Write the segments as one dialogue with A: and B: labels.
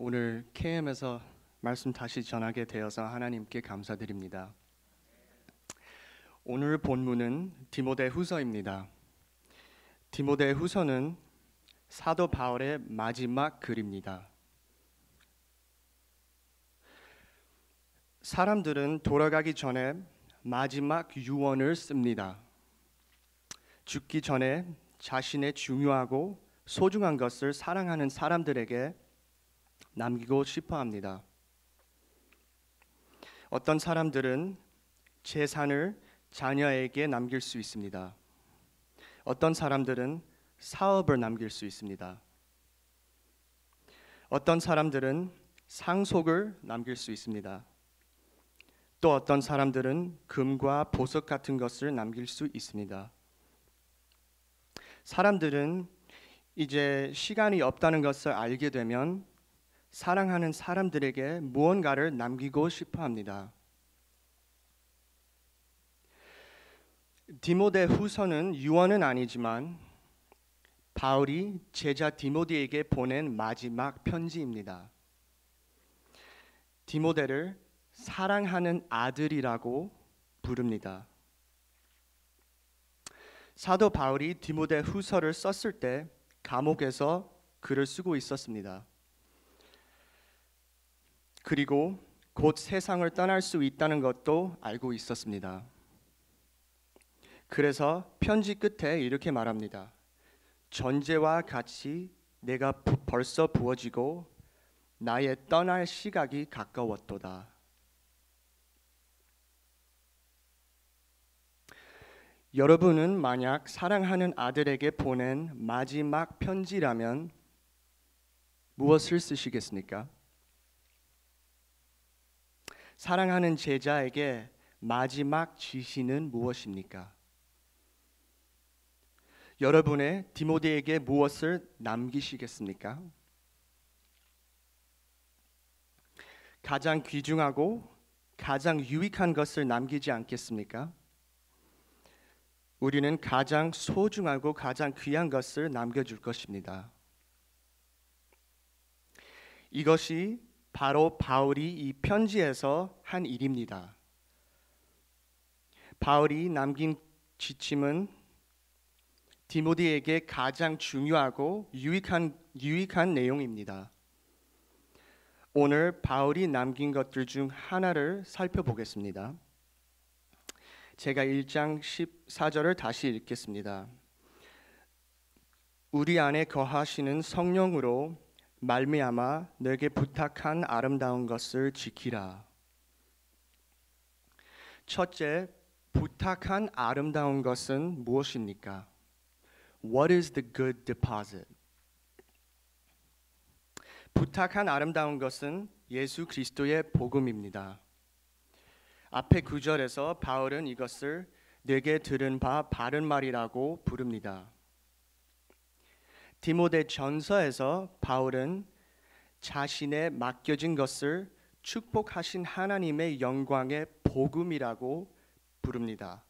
A: 오늘 KM에서 말씀 다시 전하게 되어서 하나님께 감사드립니다. 오늘 본문은 디모데후서입니다. 디모데후서는 사도 바울의 마지막 글입니다. 사람들은 돌아가기 전에 마지막 유언을 씁니다. 죽기 전에 자신의 중요하고 소중한 것을 사랑하는 사람들에게 남기고 싶어 합니다. 어떤 사람들은 재산을 자녀에게 남길 수 있습니다. 어떤 사람들은 사업을 남길 수 있습니다. 어떤 사람들은 상속을 남길 수 있습니다. 또 어떤 사람들은 금과 보석 같은 것을 남길 수 있습니다. 사람들은 이제 시간이 없다는 것을 알게 되면 사랑하는 사람들에게 무언가를 남기고 싶어 합니다. 디모데후서는 유언은 아니지만 바울이 제자 디모데에게 보낸 마지막 편지입니다. 디모데를 사랑하는 아들이라고 부릅니다. 사도 바울이 디모데후서를 썼을 때 감옥에서 글을 쓰고 있었습니다. 그리고 곧 세상을 떠날 수 있다는 것도 알고 있었습니다. 그래서 편지 끝에 이렇게 말합니다. 전제와 같이 내가 벌써 부어지고 나의 떠날 시각이 가까웠도다. 여러분은 만약 사랑하는 아들에게 보낸 마지막 편지라면 무엇을 쓰시겠습니까? 사랑하는 제자에게 마지막 지시는 무엇입니까? 여러분의 디모데에게 무엇을 남기시겠습니까? 가장 귀중하고 가장 유익한 것을 남기지 않겠습니까? 우리는 가장 소중하고 가장 귀한 것을 남겨줄 것입니다. 이것이 바로 바울이 이 편지에서 한 일입니다. 바울이 남긴 지침은 디모데에게 가장 중요하고 유익한 내용입니다. 오늘 바울이 남긴 것들 중 하나를 살펴보겠습니다. 제가 1장 14절을 다시 읽겠습니다. 우리 안에 거하시는 성령으로 말미암아 너에게 부탁한 아름다운 것을 지키라. 첫째, 부탁한 아름다운 것은 무엇입니까? What is the good deposit? 부탁한 아름다운 것은 예수 그리스도의 복음입니다. 앞에 9절에서 바울은 이것을 내게 들은 바 바른 말이라고 부릅니다. 디모데 전서에서 바울은 자신의 맡겨진 것을 축복하신 하나님의 영광의 복음이라고 부릅니다.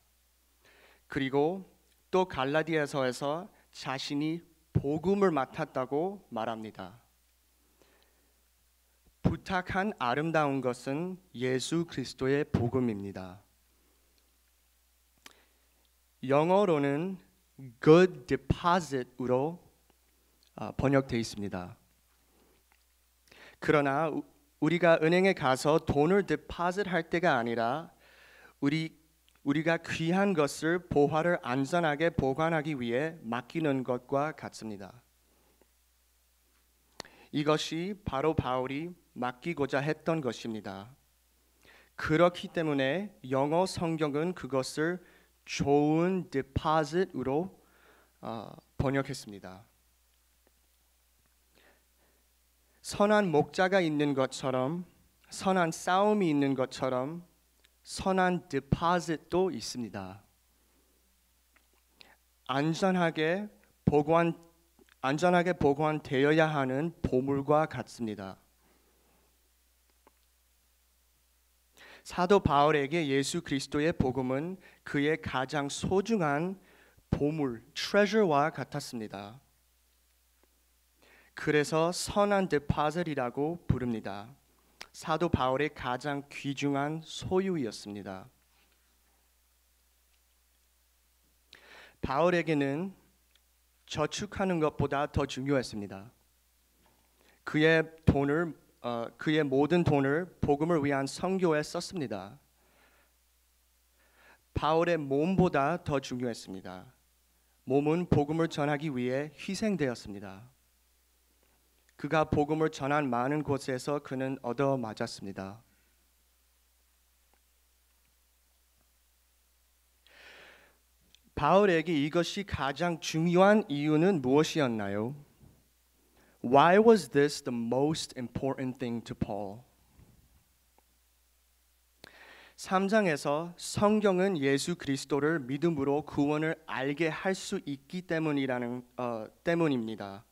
A: 그리고 또 갈라디아서에서 자신이 복음을 맡았다고 말합니다. 부탁한 아름다운 것은 예수 그리스도의 복음입니다. 영어로는 good deposit으로 번역되어 있습니다. 그러나 우리가 은행에 가서 돈을 deposit 할 때가 아니라 우리가 귀한 것을 보화를 안전하게 보관하기 위해 맡기는 것과 같습니다. 이것이 바로 바울이 맡기고자 했던 것입니다. 그렇기 때문에 영어 성경은 그것을 좋은 deposit으로 번역했습니다. 선한 목자가 있는 것처럼, 선한 싸움이 있는 것처럼 선한 deposit도 있습니다. 안전하게 보관되어야 하는 보물과 같습니다. 사도 바울에게 예수 그리스도의 복음은 그의 가장 소중한 보물, treasure와 같았습니다. 그래서 선한 deposit이라고 부릅니다. 사도 바울의 가장 귀중한 소유였습니다. 바울에게는 저축하는 것보다 더 중요했습니다. 그의 모든 돈을 복음을 위한 선교에 썼습니다. 바울의 몸보다 더 중요했습니다. 몸은 복음을 전하기 위해 희생되었습니다. 그가 복음을 전한 많은 곳에서 그는 얻어맞았습니다. 바울에게 이것이 가장 중요한 이유는 무엇이었나요? Why was this the most important thing to Paul? 3장에서 성경은 예수 그리스도를 믿음으로 구원을 알게 할 수 있기 때문입니다.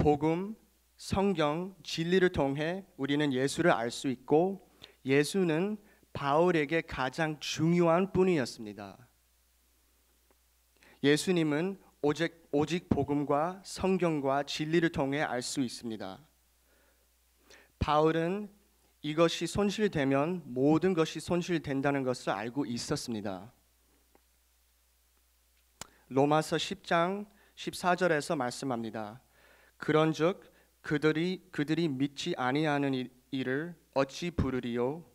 A: 복음, 성경, 진리를 통해 우리는 예수를 알 수 있고 예수는 바울에게 가장 중요한 분이었습니다. 예수님은 오직 복음과 성경과 진리를 통해 알 수 있습니다. 바울은 이것이 손실되면 모든 것이 손실된다는 것을 알고 있었습니다. 로마서 10장 14절에서 말씀합니다. 그런즉 그들이 믿지 아니하는 일을 어찌 부르리요?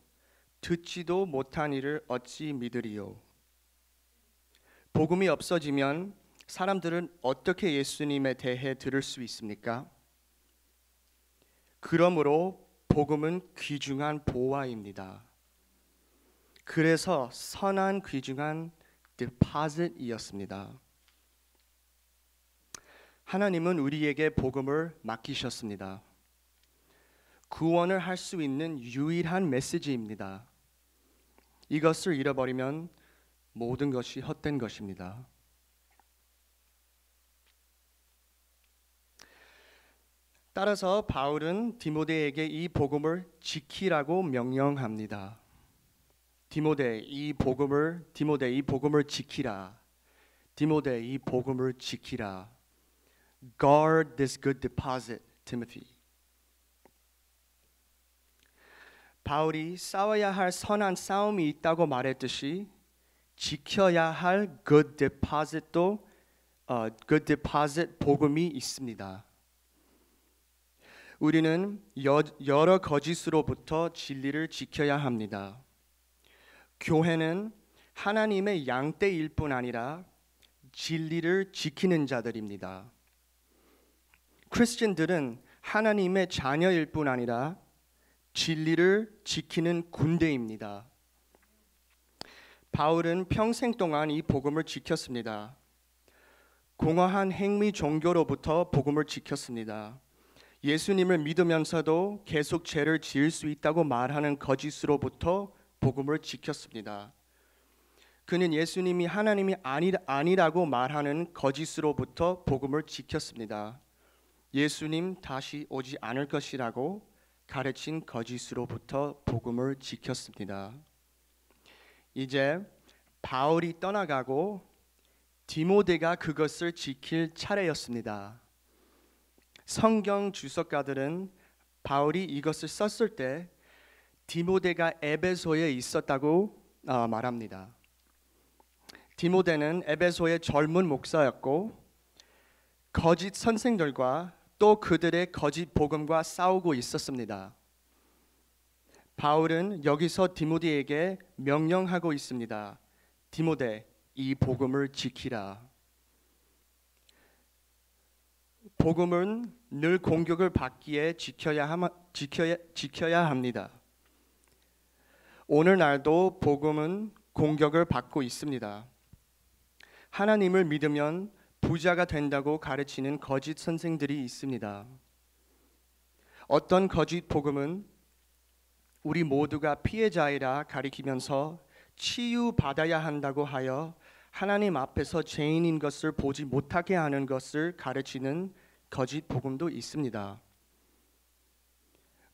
A: 듣지도 못한 일을 어찌 믿으리요? 복음이 없어지면 사람들은 어떻게 예수님에 대해 들을 수 있습니까? 그러므로 복음은 귀중한 보화입니다. 그래서 선한 귀중한 deposit이었습니다. 하나님은 우리에게 복음을 맡기셨습니다. 구원을 할 수 있는 유일한 메시지입니다. 이것을 잃어버리면 모든 것이 헛된 것입니다. 따라서 바울은 디모데에게 이 복음을 지키라고 명령합니다. 디모데 이 복음을 지키라. 디모데 이 복음을 지키라. Guard this good deposit, Timothy. 바울이 싸워야 할 선한 싸움이 있다고 말했듯이 지켜야 할 good deposit도 good deposit 복음이 있습니다. 우리는 여러 거짓으로부터 진리를 지켜야 합니다. 교회는 하나님의 양떼일 뿐 아니라 진리를 지키는 자들입니다. 크리스천들은 하나님의 자녀일 뿐 아니라 진리를 지키는 군대입니다. 바울은 평생 동안 이 복음을 지켰습니다. 공허한 행위 종교로부터 복음을 지켰습니다. 예수님을 믿으면서도 계속 죄를 지을 수 있다고 말하는 거짓으로부터 복음을 지켰습니다. 그는 예수님이 하나님이 아니라고 말하는 거짓으로부터 복음을 지켰습니다. 예수님 다시 오지 않을 것이라고 가르친 거짓으로부터 복음을 지켰습니다. 이제 바울이 떠나가고 디모데가 그것을 지킬 차례였습니다. 성경 주석가들은 바울이 이것을 썼을 때 디모데가 에베소에 있었다고 말합니다. 디모데는 에베소의 젊은 목사였고 거짓 선생들과 또 그들의 거짓 복음과 싸우고 있었습니다. 바울은 여기서 디모데에게 명령하고 있습니다. 디모데, 이 복음을 지키라. 복음은 늘 공격을 받기에 지켜야 합니다. 오늘날도 복음은 공격을 받고 있습니다. 하나님을 믿으면 부자가 된다고 가르치는 거짓 선생들이 있습니다. 어떤 거짓 복음은 우리 모두가 피해자이라 가리키면서 치유받아야 한다고 하여 하나님 앞에서 죄인인 것을 보지 못하게 하는 것을 가르치는 거짓 복음도 있습니다.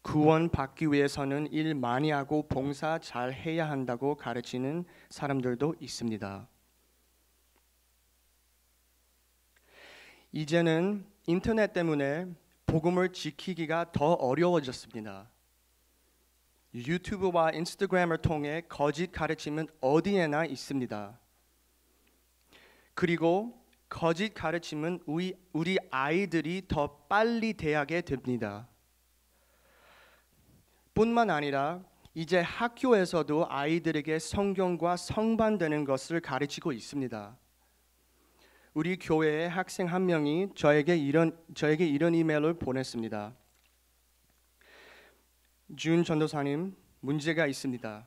A: 구원받기 위해서는 일 많이 하고 봉사 잘 해야 한다고 가르치는 사람들도 있습니다. 이제는 인터넷 때문에 복음을 지키기가 더 어려워졌습니다. 유튜브와 인스타그램을 통해 거짓 가르침은 어디에나 있습니다. 그리고 거짓 가르침은 우리 아이들이 더 빨리 대하게 됩니다. 뿐만 아니라 이제 학교에서도 아이들에게 성경과 성반되는 것을 가르치고 있습니다. 우리 교회의 학생 한 명이 저에게 이런 이메일을 보냈습니다. 준 전도사님, 문제가 있습니다.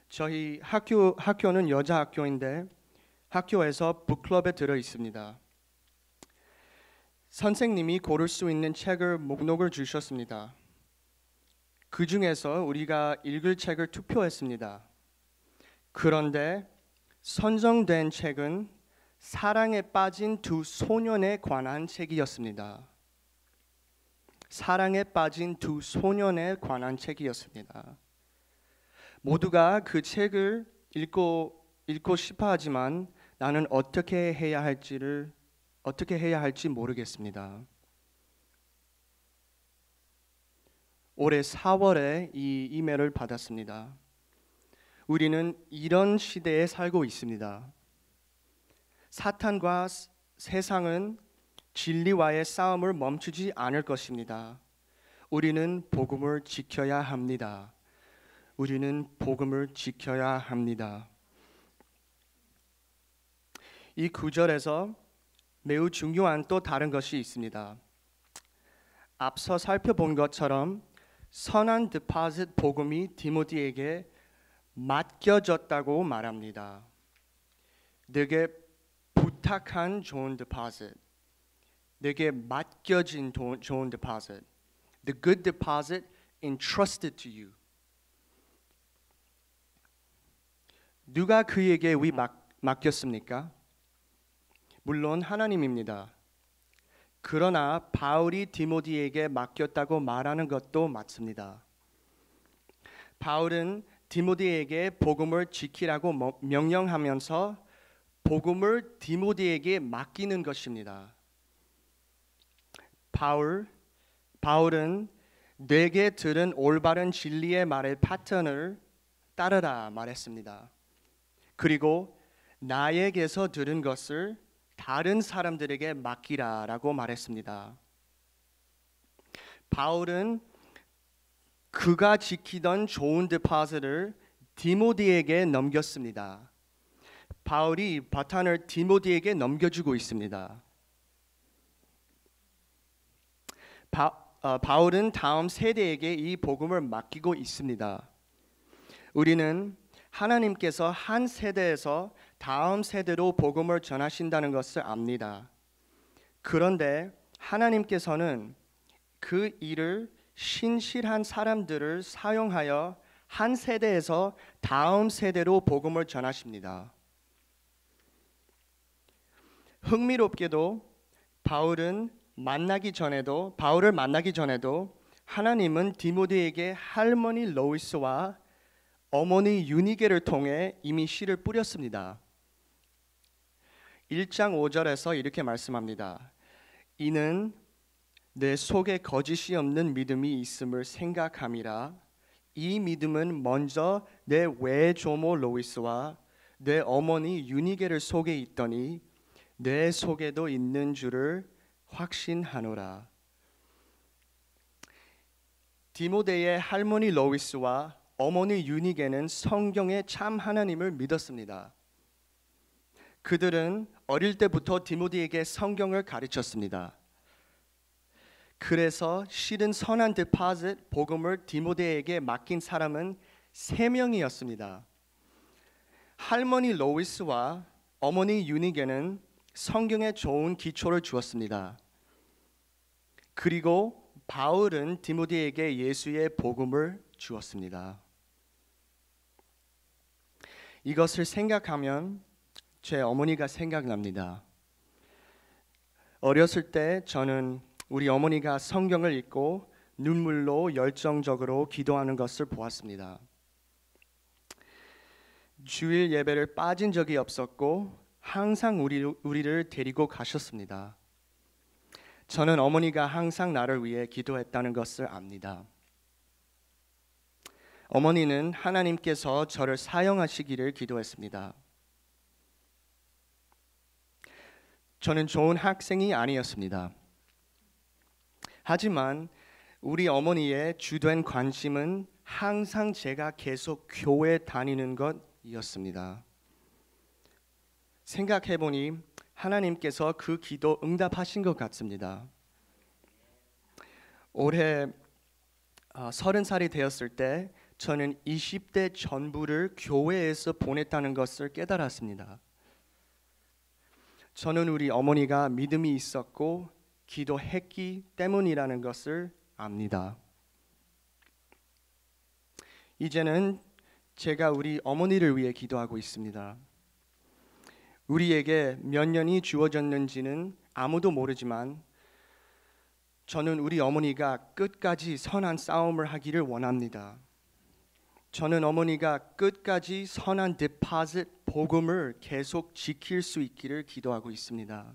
A: 저희 학교는 여자 학교인데 학교에서 북클럽에 들어 있습니다. 선생님이 고를 수 있는 책을 목록을 주셨습니다. 그 중에서 우리가 읽을 책을 투표했습니다. 그런데 선정된 책은 사랑에 빠진 두 소년에 관한 책이었습니다. 사랑에 빠진 두 소년에 관한 책이었습니다. 모두가 그 책을 읽고 싶어 하지만 나는 어떻게 해야 할지 모르겠습니다. 올해 4월에 이 이메일을 받았습니다. 우리는 이런 시대에 살고 있습니다. 사탄과 세상은 진리와의 싸움을 멈추지 않을 것입니다. 우리는 복음을 지켜야 합니다. 우리는 복음을 지켜야 합니다. 이 구절에서 매우 중요한 또 다른 것이 있습니다. 앞서 살펴본 것처럼 선한 디포짓 복음이 디모데에게 맡겨졌다고 말합니다. 내게 부탁한 좋은 디포짓, 내게 맡겨진 좋은 디포짓, the good deposit entrusted to you. 누가 그에게 맡겼습니까? 물론 하나님입니다. 그러나 바울이 디모데에게 맡겼다고 말하는 것도 맞습니다. 바울은 디모데에게 복음을 지키라고 명령하면서 복음을 디모데에게 맡기는 것입니다. 바울은 내게 들은 올바른 진리의 말의 패턴을 따르라 말했습니다. 그리고 나에게서 들은 것을 다른 사람들에게 맡기라라고 말했습니다. 바울은 그가 지키던 좋은 디포짓을 디모데에게 넘겼습니다. 바울이 바톤을 디모데에게 넘겨주고 있습니다. 바울은 다음 세대에게 이 복음을 맡기고 있습니다. 우리는 하나님께서 한 세대에서 다음 세대로 복음을 전하신다는 것을 압니다. 그런데 하나님께서는 그 일을 신실한 사람들을 사용하여 한 세대에서 다음 세대로 복음을 전하십니다. 흥미롭게도 바울을 만나기 전에도 하나님은 디모데에게 할머니 로이스와 어머니 유니게를 통해 이미 씨를 뿌렸습니다. 1장 5절에서 이렇게 말씀합니다. 이는 내 속에 거짓이 없는 믿음이 있음을 생각함이라. 이 믿음은 먼저 내 외조모 로이스와 내 어머니 유니게를 속에 있더니 내 속에도 있는 줄을 확신하노라. 디모데의 할머니 로이스와 어머니 유니게는 성경의 참 하나님을 믿었습니다. 그들은 어릴 때부터 디모데에게 성경을 가르쳤습니다. 그래서 실은 선한 디포짓 복음을 디모데에게 맡긴 사람은 3명이었습니다. 할머니 로이스와 어머니 유니게는 성경에 좋은 기초를 주었습니다. 그리고 바울은 디모데에게 예수의 복음을 주었습니다. 이것을 생각하면 제 어머니가 생각납니다. 어렸을 때 저는 우리 어머니가 성경을 읽고 눈물로 열정적으로 기도하는 것을 보았습니다. 주일 예배를 빠진 적이 없었고 항상 우리를 데리고 가셨습니다. 저는 어머니가 항상 나를 위해 기도했다는 것을 압니다. 어머니는 하나님께서 저를 사용하시기를 기도했습니다. 저는 좋은 학생이 아니었습니다. 하지만 우리 어머니의 주된 관심은 항상 제가 계속 교회 다니는 것이었습니다. 생각해보니 하나님께서 그 기도 응답하신 것 같습니다. 올해 30살이 되었을 때 저는 20대 전부를 교회에서 보냈다는 것을 깨달았습니다. 저는 우리 어머니가 믿음이 있었고 기도했기 때문이라는 것을 압니다. 이제는 제가 우리 어머니를 위해 기도하고 있습니다. 우리에게 몇 년이 주어졌는지는 아무도 모르지만 저는 우리 어머니가 끝까지 선한 싸움을 하기를 원합니다. 저는 어머니가 끝까지 선한 디포짓 복음을 계속 지킬 수 있기를 기도하고 있습니다.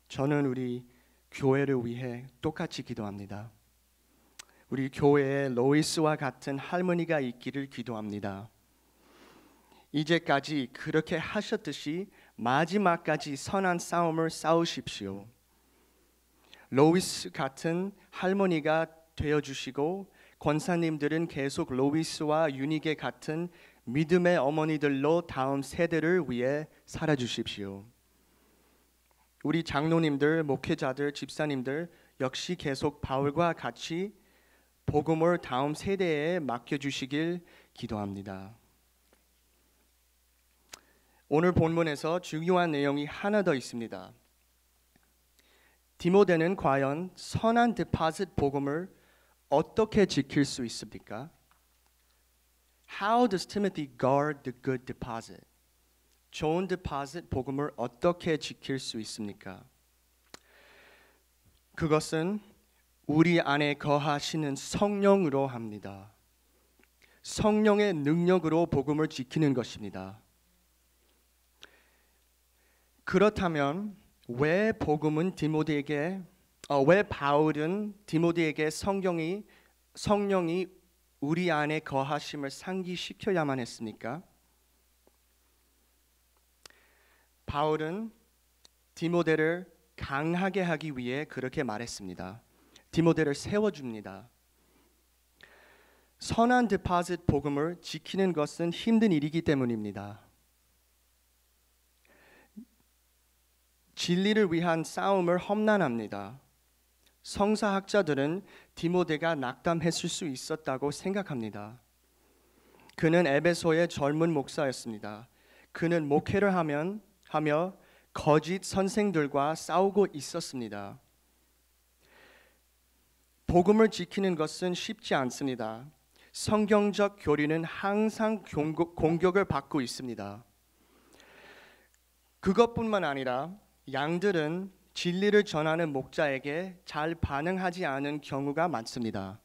A: 저는 우리 교회를 위해 똑같이 기도합니다. 우리 교회에 로이스와 같은 할머니가 있기를 기도합니다. 이제까지 그렇게 하셨듯이 마지막까지 선한 싸움을 싸우십시오. 로이스 같은 할머니가 되어주시고 권사님들은 계속 로이스와 유니게 같은 믿음의 어머니들로 다음 세대를 위해 살아주십시오. 우리 장로님들, 목회자들, 집사님들 역시 계속 바울과 같이 복음을 다음 세대에 맡겨주시길 기도합니다. 오늘 본문에서 중요한 내용이 하나 더 있습니다. 디모데는 과연 선한 디포짓 복음을 어떻게 지킬 수 있습니까? How does Timothy guard the good deposit? 좋은 디포짓 복음을 어떻게 지킬 수 있습니까? 그것은 우리 안에 거하시는 성령으로 합니다. 성령의 능력으로 복음을 지키는 것입니다. 그렇다면 왜 바울은 디모데에게 성령이 우리 안에 거하심을 상기시켜야만 했습니까? 바울은 디모데를 강하게 하기 위해 그렇게 말했습니다. 디모데를 세워줍니다. 선한 디포짓 복음을 지키는 것은 힘든 일이기 때문입니다. 진리를 위한 싸움을 험난합니다. 성사학자들은 디모데가 낙담했을 수 있었다고 생각합니다. 그는 에베소의 젊은 목사였습니다. 그는 목회를 하며 거짓 선생들과 싸우고 있었습니다. 복음을 지키는 것은 쉽지 않습니다. 성경적 교리는 항상 공격을 받고 있습니다. 그것뿐만 아니라 양들은 진리를 전하는 목자에게 잘 반응하지 않은 경우가 많습니다.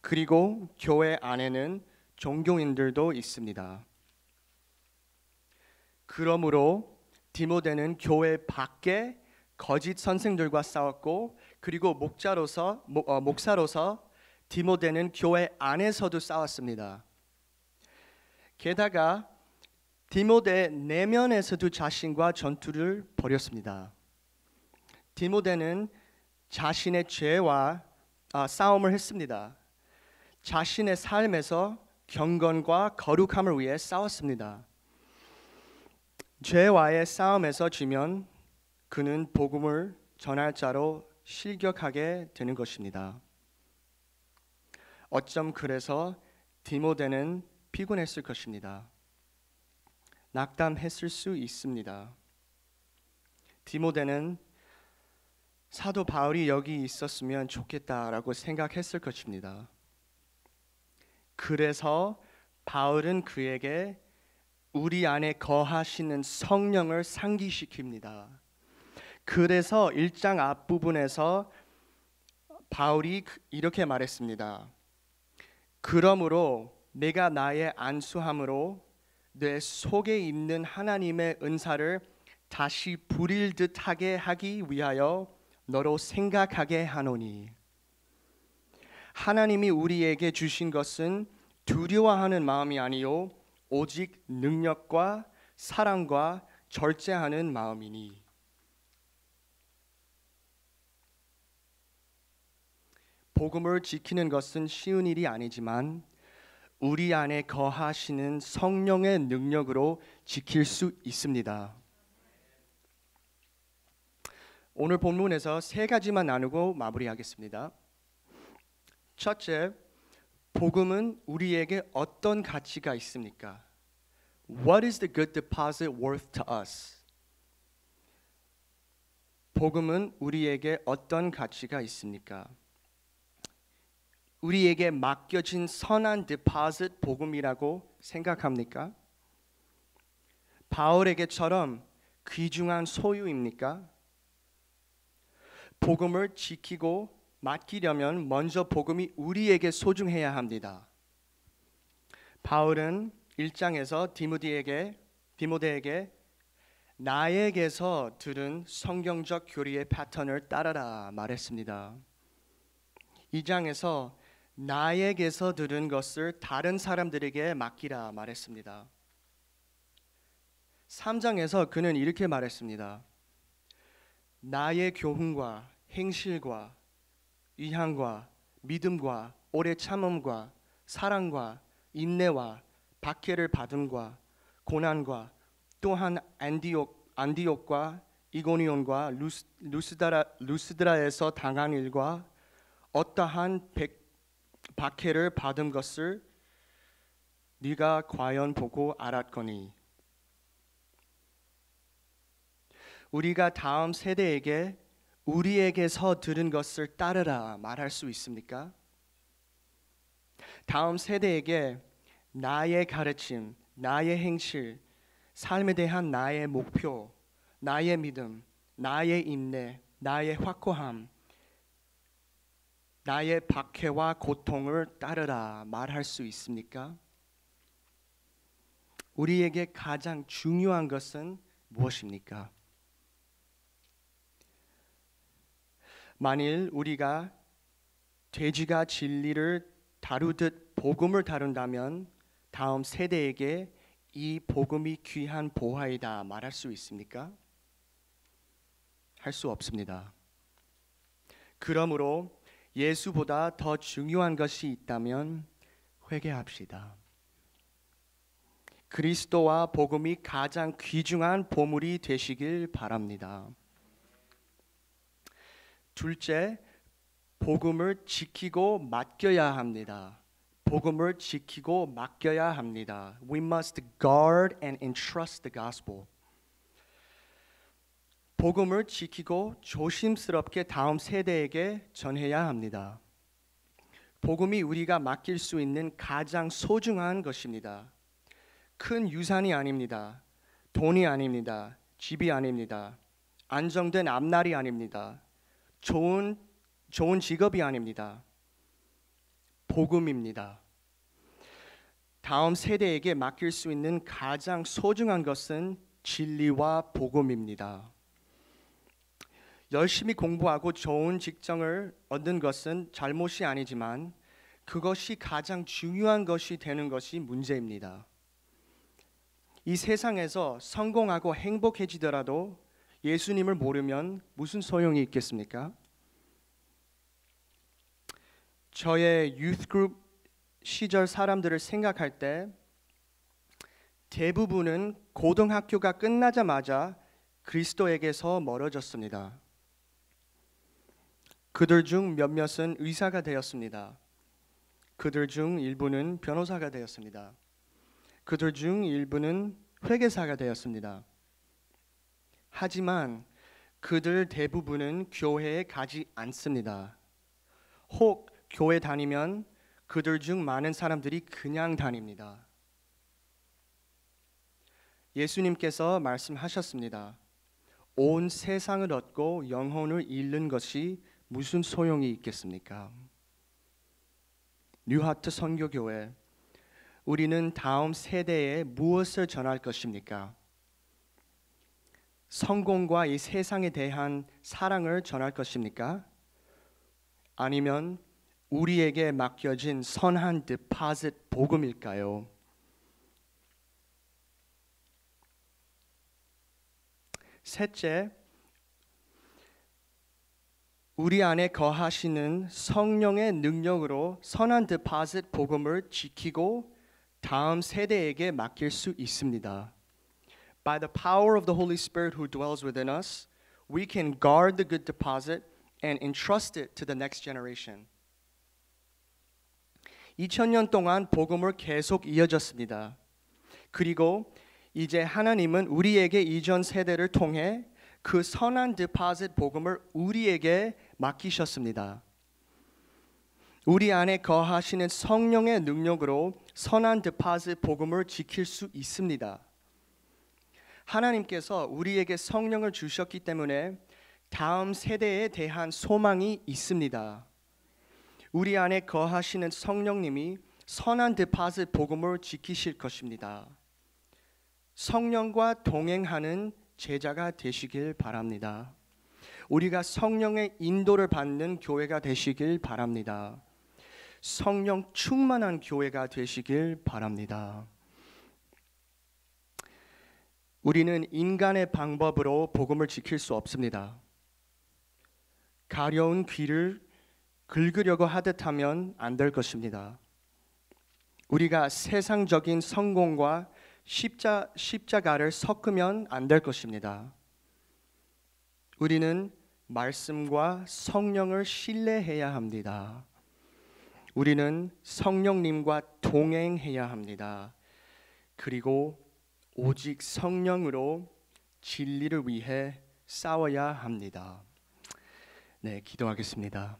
A: 그리고 교회 안에는 종교인들도 있습니다. 그러므로 디모데는 교회 밖에 거짓 선생들과 싸웠고, 그리고 목사로서 디모데는 교회 안에서도 싸웠습니다. 게다가 디모데 내면에서도 자신과 전투를 벌였습니다. 디모데는 자신의 죄와 싸움을 했습니다. 자신의 삶에서 경건과 거룩함을 위해 싸웠습니다. 죄와의 싸움에서 지면 그는 복음을 전할 자로 실격하게 되는 것입니다. 어쩜 그래서 디모데는 피곤했을 것입니다. 낙담했을 수 있습니다. 디모데는 사도 바울이 여기 있었으면 좋겠다라고 생각했을 것입니다. 그래서 바울은 그에게 우리 안에 거하시는 성령을 상기시킵니다. 그래서 1장 앞부분에서 바울이 이렇게 말했습니다. 그러므로 내가 나의 안수함으로 내 속에 있는 하나님의 은사를 다시 부릴 듯하게 하기 위하여 너로 생각하게 하노니. 하나님이 우리에게 주신 것은 두려워하는 마음이 아니요 오직 능력과 사랑과 절제하는 마음이니. 복음을 지키는 것은 쉬운 일이 아니지만 우리 안에 거하시는 성령의 능력으로 지킬 수 있습니다. 오늘 본문에서 세 가지만 나누고 마무리하겠습니다. 첫째, 복음은 우리에게 어떤 가치가 있습니까? What is the good deposit worth to us? 복음은 우리에게 어떤 가치가 있습니까? 우리에게 맡겨진 선한 deposit 복음이라고 생각합니까? 바울에게처럼 귀중한 소유입니까? 복음을 지키고 맡기려면 먼저 복음이 우리에게 소중해야 합니다. 바울은 1장에서 디모데에게 나에게서 들은 성경적 교리의 패턴을 따르라 말했습니다. 2장에서 나에게서 들은 것을 다른 사람들에게 맡기라 말했습니다. 3장에서 그는 이렇게 말했습니다. 나의 교훈과 행실과 위함과 믿음과 오래 참음과 사랑과 인내와 박해를 받음과 고난과 또한 안디옥과 이고니온과 루스드라에서 당한 일과 어떠한 박해를 받은 것을 네가 과연 보고 알았거니. 우리가 다음 세대에게 우리에게서 들은 것을 따르라 말할 수 있습니까? 다음 세대에게 나의 가르침, 나의 행실, 삶에 대한 나의 목표, 나의 믿음, 나의 인내, 나의 확고함, 나의 박해와 고통을 따르라 말할 수 있습니까? 우리에게 가장 중요한 것은 무엇입니까? 만일 우리가 돼지가 진리를 다루듯 복음을 다룬다면 다음 세대에게 이 복음이 귀한 보화이다 말할 수 있습니까? 할 수 없습니다. 그러므로 예수보다 더 중요한 것이 있다면 회개합시다. 그리스도와 복음이 가장 귀중한 보물이 되시길 바랍니다. 둘째, 복음을 지키고 맡겨야 합니다. 복음을 지키고 맡겨야 합니다. We must guard and entrust the gospel. 복음을 지키고 조심스럽게 다음 세대에게 전해야 합니다. 복음이 우리가 맡길 수 있는 가장 소중한 것입니다. 큰 유산이 아닙니다. 돈이 아닙니다. 집이 아닙니다. 안정된 앞날이 아닙니다. 좋은 직업이 아닙니다. 복음입니다. 다음 세대에게 맡길 수 있는 가장 소중한 것은 진리와 복음입니다. 열심히 공부하고 좋은 직장을 얻는 것은 잘못이 아니지만 그것이 가장 중요한 것이 되는 것이 문제입니다. 이 세상에서 성공하고 행복해지더라도 예수님을 모르면 무슨 소용이 있겠습니까? 저의 유스그룹 시절 사람들을 생각할 때 대부분은 고등학교가 끝나자마자 그리스도에게서 멀어졌습니다. 그들 중 몇몇은 의사가 되었습니다. 그들 중 일부는 변호사가 되었습니다. 그들 중 일부는 회계사가 되었습니다. 하지만 그들 대부분은 교회에 가지 않습니다. 혹 교회 다니면 그들 중 많은 사람들이 그냥 다닙니다. 예수님께서 말씀하셨습니다. 온 세상을 얻고 영혼을 잃는 것이 무슨 소용이 있겠습니까? 뉴하트 선교교회, 우리는 다음 세대에 무엇을 전할 것입니까? 성공과 이 세상에 대한 사랑을 전할 것입니까? 아니면 우리에게 맡겨진 선한 디포짓 복음일까요? 셋째, 우리 안에 거하시는 성령의 능력으로 선한 디포짓 복음을 지키고 다음 세대에게 맡길 수 있습니다. By the power of the Holy Spirit who dwells within us, we can guard the good deposit and entrust it to the next generation. 2000년 동안 복음을 계속 이어졌습니다. 그리고 이제 하나님은 우리에게 이전 세대를 통해 그 선한 디포짓 복음을 우리에게 맡기셨습니다. 우리 안에 거하시는 성령의 능력으로 선한 디포짓 복음을 지킬 수 있습니다. 하나님께서 우리에게 성령을 주셨기 때문에 다음 세대에 대한 소망이 있습니다. 우리 안에 거하시는 성령님이 선한 디포짓 복음을 지키실 것입니다. 성령과 동행하는 제자가 되시길 바랍니다. 우리가 성령의 인도를 받는 교회가 되시길 바랍니다. 성령 충만한 교회가 되시길 바랍니다. 우리는 인간의 방법으로 복음을 지킬 수 없습니다. 가려운 귀를 긁으려고 하듯하면 안 될 것입니다. 우리가 세상적인 성공과 십자가를 섞으면 안 될 것입니다. 우리는 말씀과 성령을 신뢰해야 합니다. 우리는 성령님과 동행해야 합니다. 그리고 오직 성령으로 진리를 위해 싸워야 합니다. 네, 기도하겠습니다.